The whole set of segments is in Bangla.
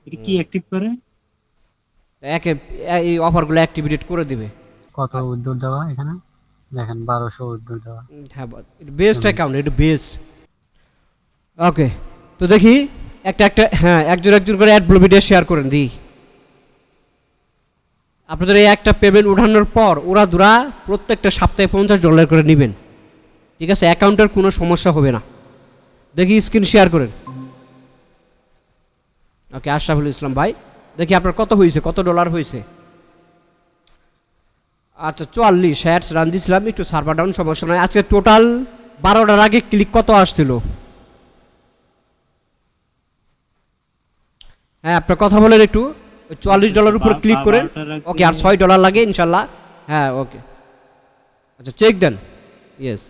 এটা কি অ্যাক্টিভ করে? একে এই অফারগুলো অ্যাক্টিভেট করে দিবে। কত উইথড্র দেওয়া এখানে দেখেন 1200 উইথড্র দেওয়া হ্যাঁ, বেস্ট পেমেন্ট। অ্যাকাউন্ট, এটা বেস্ট। ওকে, তো দেখি একটা একটা, হ্যাঁ, একজন একজন করে অ্যাড ভিডিও শেয়ার করেন দিই। আপনাদের এই একটা পেমেন্ট উঠানোর পর ওরা দুরা প্রত্যেকটা সপ্তাহে $50 করে নেবেন। ঠিক আছে, অ্যাকাউন্টের কোনো সমস্যা হবে না। দেখি স্ক্রিন শেয়ার করেন। ওকে, আশরাফুল ইসলাম ভাই, দেখি আপনার কত হয়েছে, কত ডলার হয়েছে। আচ্ছা, 44 হ্যাটস রান দিয়েছিলাম, একটু সার্ভার ডাউন, সমস্যা নয়। আজকে টোটাল 12টার আগে ক্লিক কত আসছিল? হ্যাঁ, আপনার কথা বলেন একটু। আচ্ছা আচ্ছা $44 উপর ক্লিক করেন। 12টার আগে। ওকে, আর $6 লাগে ইনশাল্লাহ। হ্যাঁ, ওকে, আচ্ছা চেক দেন। ইয়েস,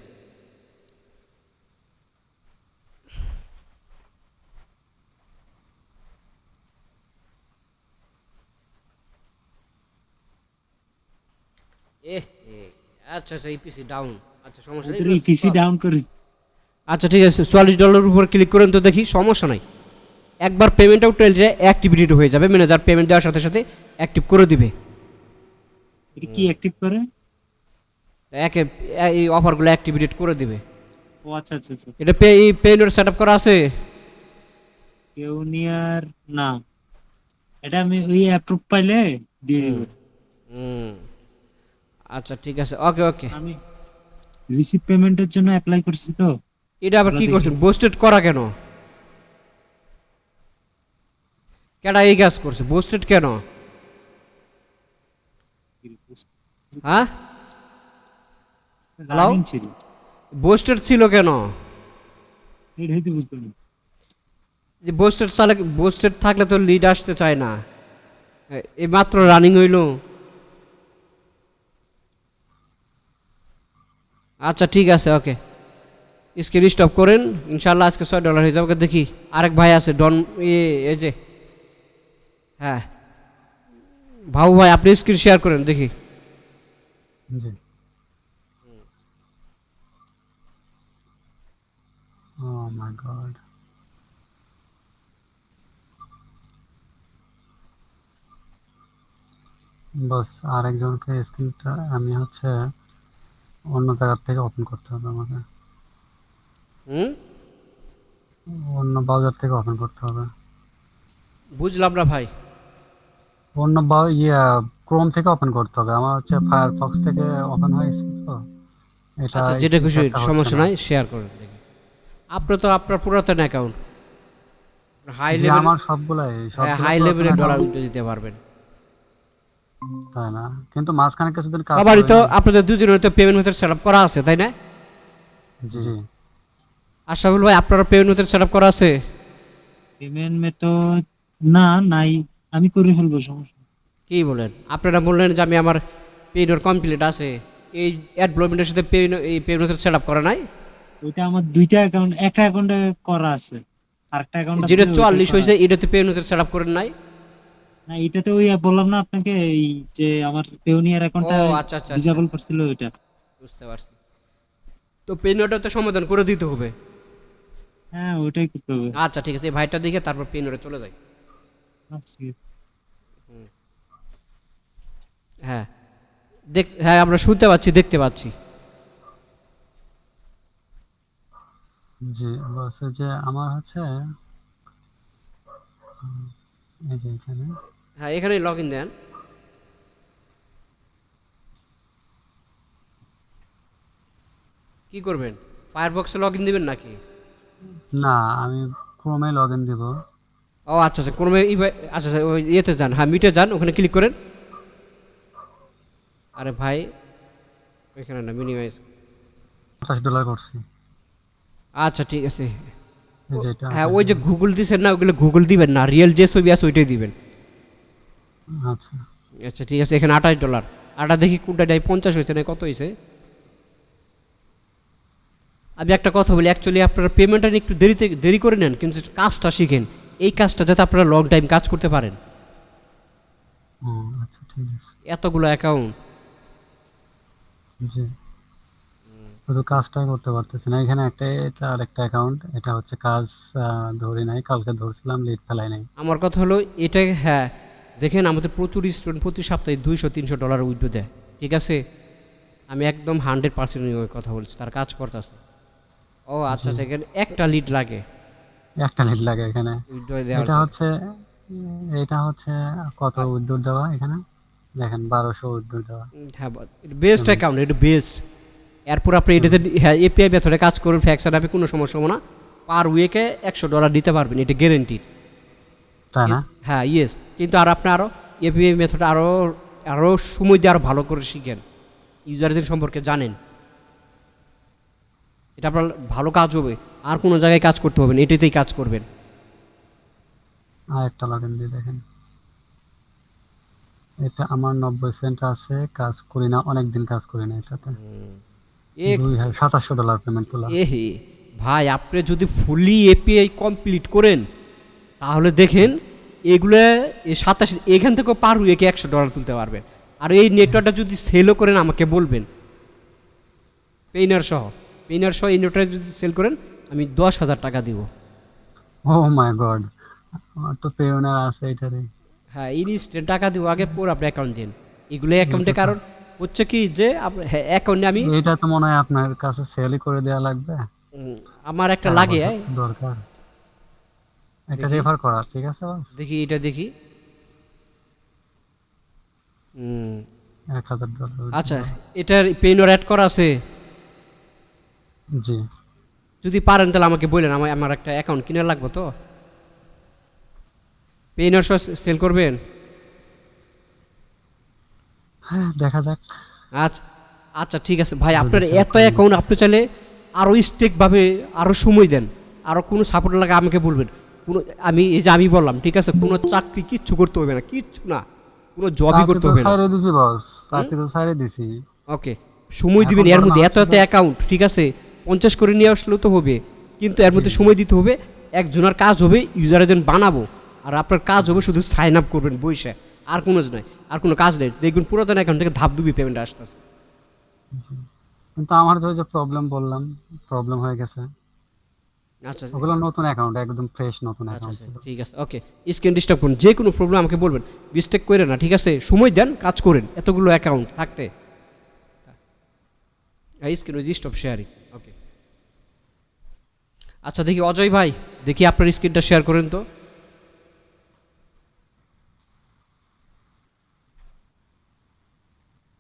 এ এ, আচ্ছা আচ্ছা, ইপিসি ডাউন। আচ্ছা, সমস্যা নেই, ওদের এগুলো ইপিসি solve। ডাউন করে। আচ্ছা ঠিক আছে, $44 উপর ক্লিক করেন তো দেখি, সমস্যা নাই। একবার পেমেন্ট আউট অ্যাক্টিভিটি হয়ে যাবে, ম্যানেজার পেমেন্ট দেওয়ার সাথে সাথে অ্যাক্টিভ করে দিবে। এটা কি অ্যাক্টিভ করে? একে এই অফারগুলো অ্যাক্টিভেট করে দিবে। ও আচ্ছা আচ্ছা আচ্ছা। এটা পে নোট সেট আপ করা আছে? পিওনিয়ার না, এটা আমি ওই অ্যাপ্রুভ পাইলে দিয়ে দিব। হুম হুম, আচ্ছা ঠিক আছে, ওকে ওকে। আমি রিসিভ পেমেন্টের জন্য অ্যাপ্লাই করছি তো। এটা আবার ওগুলা কি দেখি। করছেন, বোস্টেড করা কেন? কেডা এই কাজ করছে, বোস্টেড কেন? হ্যাঁ, হ্যালো, রানিং ছিল। বোস্টেড ছিল কেন? এটাই তো বুঝতে না। যে বোস্টেড চালে, বোস্টেড থাকলে তো লিড আসতে চায় না। এই মাত্র রানিং হইলো। আচ্ছা ঠিক আছে, ওকে, স্ক্রিন স্টপ করেন। ইনশাল্লাহ আজকে $6 হয়ে যাবে। ওকে, দেখি আরেক ভাই আছে ডন, এই যে, হ্যাঁ ভাউ ভাই, আপনি স্ক্রিন শেয়ার করেন দেখি। জি। ও মাই গড, বস আরেকজনকে স্ক্রিনটা আমি হচ্ছে অন্য জায়গা থেকে ওপেন করতে হবে আমাকে, হুম, অন্য ব্রাউজার থেকে ওপেন করতে হবে, বুঝলাম না ভাই। অন্য ক্রোম থেকে ওপেন করতে হবে। আমার হচ্ছে ফায়ারফক্স থেকে ওপেন হয়েছে তো, এটা আচ্ছা, যেটা খুশি, স্ক্রিনশটটা হচ্ছে সমস্যা না। নাই, শেয়ার করেন দেখি। আপনার তো আপনার পুরাতন অ্যাকাউন্ট, হাই যে লেভেল, আমার সবগুলাই হ্যাঁ সবগুলো হাই পুরাতন লেভেলের ডলার অ্যাকাউন্ট, উঠে দিতে পারবেন। তাই না? কিন্তু মাঝখানে কিছুদিন কাজ সবারই তো, করিনি। আপনাদের দুজনের তো পেমেন্ট মেথড সেট আপ করা আছে তাই না? জি জি। আশরাফুল ভাই, আপনার পেমেন্ট মেথড সেট আপ করা আছে? পেমেন্ট মেথড না, নাই। আমি করে ফেলবো, সমস্যা নেই। কি বলেন, আপনারা বললেন যে আমি আমার পেমেন্ট কমপ্লিট আছে, এই অ্যাডভ্লপমেন্টের সাথে এই পেমেন্ট মেথড সেট আপ করা নাই? ওইটা আমার দুইটা অ্যাকাউন্ট, একটা অ্যাকাউন্টে করা আছে, আরেকটা অ্যাকাউন্ট আছে যেটা ওইটাই 44 করা হয়েছে আছে। এটাতে পেমেন্ট মেথড সেট আপ করেন নাই? না, এটাতে ওই বললাম না আপনাকে, এই যে আমার পেওনিয়ার ও অ্যাকাউন্টটা আচ্ছা আচ্ছা আচ্ছা, ডিসেবল করছিল ওইটা। বুঝতে পারছি। তো পেমেন্টটা তো সমাধান করে দিতে হবে। হ্যাঁ, ওইটাই করতে হবে। আচ্ছা ঠিক আছে, এই ভাইটা দেখে তারপর পেমেন্টে চলে যাই। আচ্ছা, ঠিক আছে। হ্যাঁ, হ্যাঁ আমরা শুনতে পাচ্ছি, দেখতে পাচ্ছি। জি, বলছে যে আমার হচ্ছে এই যে এখানে হ্যাঁ, এখানেই লগ ইন দেন। কি করবেন, ফায়ারবক্সে লগ ইন দিবেন নাকি? না, আমি ক্রোমে লগ ইন দিব। ও আচ্ছা আচ্ছা, কোনো আচ্ছা আচ্ছা, ওই ইয়েতে যান, হ্যাঁ মিটে যান, ওখানে ক্লিক করেন। আরে ভাই, ওইখানে না, মিনিমাইজ। $50 করছি, আচ্ছা ঠিক আছে। এই যে এটা হ্যাঁ, ওই যে $28। গুগল দিছেন না, ওগুলো গুগল দিবেন না, রিয়েল যে ছবি আছে ওইটাই দিবেন। আচ্ছা, আচ্ছা ঠিক আছে, এখানে $28। আটা দেখি কোনটা দেয়, 50 হয়েছে না কত হয়েছে? আমি একটা কথা বলি, অ্যাকচুয়ালি আপনারা পেমেন্টটা একটু দেরি করে নেন, কিন্তু কাজটা শিখেন। এই কাজটা যাতে আপনারা লং টাইম কাজ করতে পারেন। ও আচ্ছা ঠিক আছে। এতগুলো অ্যাকাউন্ট। জি, তো শুধু কাজটাই করতে পারতেছি না। এখানে একটা, এটা আরেকটা অ্যাকাউন্ট, এটা হচ্ছে কাজ ধরি নাই, কালকে ধরছিলাম, লিড ফেলাই নাই। আমার কথা হলো এটা, হ্যাঁ দেখেন আমাদের প্রচুর স্টুডেন্ট প্রতি সপ্তাহে $200-300 উইথড্র দেয়, ঠিক আছে? আমি একদম 100% কথা বলছি, তার কাজ করতেছে। ও আচ্ছা আচ্ছা, এখানে একটা লিড লাগে একটা লিড লাগে এখানে। উইথড্র দেওয়ার এটা জন্য। হচ্ছে, এটা হচ্ছে কত আর উইথড্র দেওয়া এখানে, দেখেন 1200 উইথড্র দেওয়া। হ্যাঁ, বেস্ট পেমেন্ট। অ্যাকাউন্ট, এটা বেস্ট। এরপর আপনি এটাতে হ্যাঁ এপিআই মেথডে কাজ করুন, ফ্যাক্সার আপনি কোনো সমস্যা হবে না। পার উইকে $100 দিতে পারবেন, এটা গ্যারেন্টিড। তাই না? হ্যাঁ ইয়েস, কিন্তু আর আপনি আরও এপিআই মেথড আরও আরও সময় দিয়ে আরও ভালো করে শিখেন, ইউজারদের সম্পর্কে জানেন, এটা আপনার ভালো কাজ হবে। আর কোনো জায়গায় কাজ করতে হবে না, এটাতেই কাজ করবেন। আর একটা লগইন দিয়ে দেখেন, এটা আমার 90 সেন্ট আছে, কাজ করি না, অনেকদিন কাজ করি না এটাতে। এ 2700 ডলার পেমেন্ট তোলা। এ হে ভাই, আপনি যদি ফুলি এপিআই কমপ্লিট করেন তাহলে দেখেন এগুলো এই 27 এখান থেকেও পার উইকে $100 তুলতে পারবেন। আর এই নেটওয়ার্কটা যদি সেলও করেন আমাকে বলবেন, পেইনার সহ, পেইনার সহ এই নেটওয়ার্ক যদি সেল করেন আমি $10,000 দিব। ও মাই গড, আমার তো পেওনার আছে এটারে। হ্যাঁ ইনস্ট্যান্ট টাকা দিব, আগে পর আপনি অ্যাকাউন্ট দিন। এগুলো অ্যাকাউন্টে কারণ হচ্ছে কি যে হ্যাঁ অ্যাকাউন্টে আমি এটা তো মনে হয় আপনার কাছে সেলই করে দেওয়া লাগবে। আমার একটা হ্যাঁ, লাগে ওটা তো দরকার, এটা দেখি রেফার করা, ঠিক আছে বস। দেখি এটা দেখি। 1000 ডলার। আচ্ছা, এটার পেইনর অ্যাড করা আছে? জি, যদি পারেন তাহলে আমাকে বললেন, আমার একটা অ্যাকাউন্ট কিনে লাগবে তো। পেইনর সহ সেল করবেন? হ্যাঁ দেখা যাক। আচ্ছা আচ্ছা ঠিক আছে ভাই, যদি আপনার sell এত করেন। অ্যাকাউন্ট, আপনি চাইলে আরও স্টেকভাবে আরও সময় দেন, আরও কোনো সাপোর্ট লাগে আমাকে বলবেন। কোনো আমি এই যে আমি বললাম ঠিক আছে, কোনো চাকরি কিচ্ছু করতে হবে না, কিচ্ছু না, কোনো জবই চাকরি করতে তো হবে না। ছাইড়ে দিছি বস, চাকরি তো ছাইড়ে দিছি। ওকে, সময় দিবেন, এখন এর ধরেন মধ্যে এত হচ্ছে এত যে- অ্যাকাউন্ট ঠিক আছে 50 করে নিয়ে আসলেও তো হবে, কিন্তু এর মধ্যে সময় দিতে হবে। একজনের কাজ হবে ইউজার এজেন্ট বানাবো, আর আপনার কাজ হবে শুধু সাইন আপ করবেন বইসে, আর কোনো নাই, আর কোনো কাজ নেই। দেখবেন পুরাতন অ্যাকাউন্ট থেকে ধাপধুপি পেমেন্ট আসতেছে। কিন্তু আমার যে প্রবলেম বললাম, প্রবলেম হয়ে গেছে। আচ্ছা ওগুলো নতুন অ্যাকাউন্ট, একদম ফ্রেশ নতুন আচ্ছা অ্যাকাউন্ট আচ্ছা ছিল। ঠিক আছে, ওকে। স্ক্রিন ডিস্টার্ব করুন, যে কোনো প্রবলেম আমাকে বলবেন, মিস্টেক করে না, ঠিক আছে? সময় দেন, কাজ করেন, এতগুলো অ্যাকাউন্ট থাকতে। স্ক্রিন স্টপ শেয়ারিং, ওকে। আচ্ছা দেখি অজয় ভাই, দেখি আপনার স্ক্রিনটা শেয়ার করেন তো।